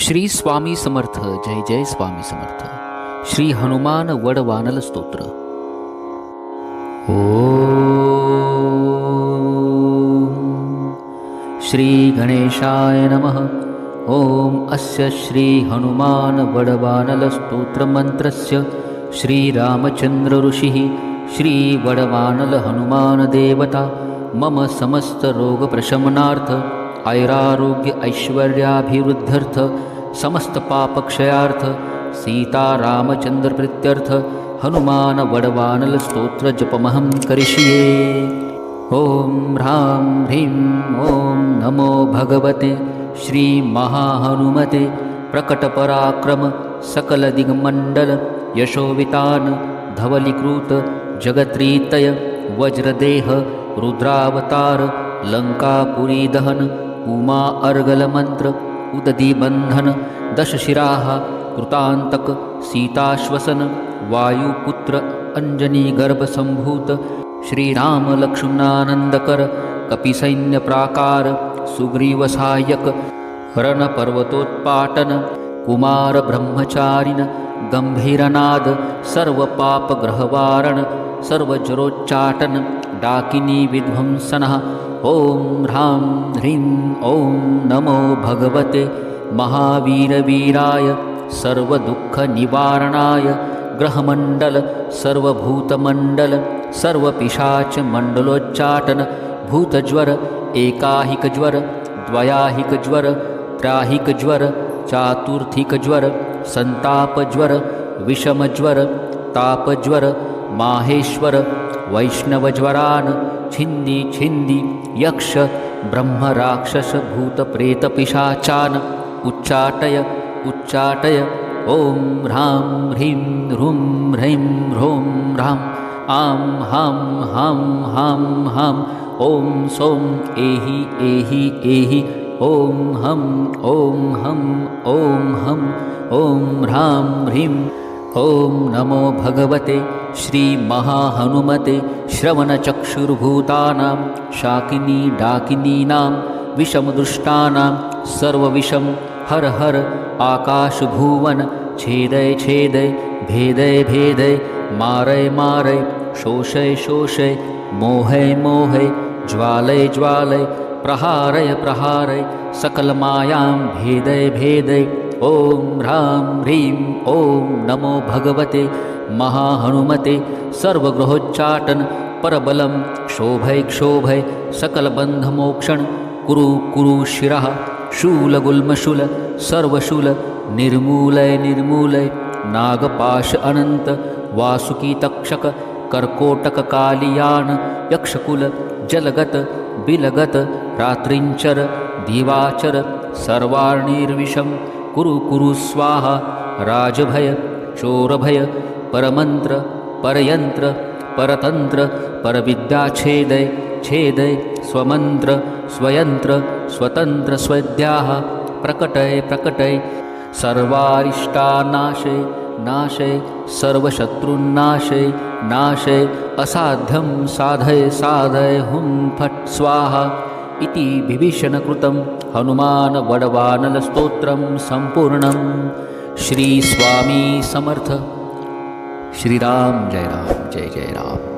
श्री स्वामी समर्थ. जय जय स्वामी समर्थ. श्री हनुमान वडवानल स्तोत्र. श्री गणेशाय नमः. ओम अस्य श्री हनुमान वडवानल स्तोत्र मंत्रस्य श्री रामचंद्र ऋषिः श्री वडवानल हनुमान देवता मम समस्त रोग प्रशमनार्थ ऐरारोग्य ऐश्वर्याभिवृद्ध्यर्थ समस्त पापक्षयार्थ सीता रामचंद्र प्रीत्यर्थ हनुमान वडवानल स्तोत्र जपमहं करिष्ये. ओम ह्रां ह्रीं ओम नमो भगवते श्री महाहनुमते प्रकटपराक्रम सकलदिग्मण्डल यशोवितान धवलीकृत जगत्रीतय वज्रदेह रुद्रावतार लंकापुरी दहन उमा अर्गल मंत्र उददीबंधन दशशिराः कृतांतक सीताश्वसन वायुपुत्र अंजनी गर्भ संभूत श्रीराम लक्ष्मणानंदकर कपिसैन्य प्राकार सुग्रीव सहायक रण पर्वतोत्पाटन कुमार ब्रह्मचारिण गंभीरनाद सर्व पाप ग्रहवारण सर्वजरोच्चाटन डाकिनी विध्वंसनः. ओम ह्रां ह्रीं ओम नमो भगवते महावीरवीराय सर्वदुःखनिवारणाय ग्रहमण्डल सर्वभूतमण्डल सर्वपिशाचमण्डलोच्चाटन भूतज्वर एकाहिकज्वर द्वयाहिकज्वर त्राहिकज्वर चातुर्थिकज्वर संतापज्वर विषमज्वर तापज्वर माहेश्वर वैष्णवज्वरान् छिन्दी छिन्दी यक्ष ब्रह्म राक्षस भूत प्रेत पिशाचान् उच्चाटय उच्चाटय. ओम ह्रां ह्रीं ह्रूं ह्रैं ह्रौं ह्रां आं हां हां हां हां ओम सौं एहि एहि एहि ओम हं ओम हं ओम हं ओम ह्रां ह्रीं. ओम नमो भगवते श्री महाहनुमते श्रवणचक्षुर्भूतानां शाकिनी डाकिनीनां विषमदुष्टानां सर्वविषं हर हर आकाशभुवन छेदय छेदय भेदय भेदय मारय मारय शोषय शोषय मोहय मोहय ज्वालय ज्वालय प्रहारय प्रहारय सकलमायां भेदय भेदय. ओम ह्रां ह्रीं ओम नमो भगवते महाहनुमते सर्वग्रहोच्चाटन परबलं क्षोभय क्षोभय सकलबन्धमोक्षण कुरु कुरु शिरः शूलगुल्मशूल सर्वशूल निर्मूलय निर्मूलय नागपाश अनंत वासुकी तक्षक कर्कोटक कालियान यक्षकुल जलगत बिलगत रात्रिंचर दिवाचर सर्वार्णिर्विषं कुरु कुरु स्वाहा राजभय चोरभय परमंत्र परयंत्र परतंत्र परविद्याछेदय छेदय स्वमंत्र स्वयंत्र स्वतंत्र स्वद्याः प्रकटय प्रकटय सर्वारिष्टानाशय नाशय सर्वशत्रुन्नाशय नाशय असाध्यं साधय साधय हुं फट् स्वाहा इति विभीषणकृतं हनुमान वडवानल स्तोत्रं संपूर्णं. श्री स्वामी समर्थ. श्री राम जय जय राम.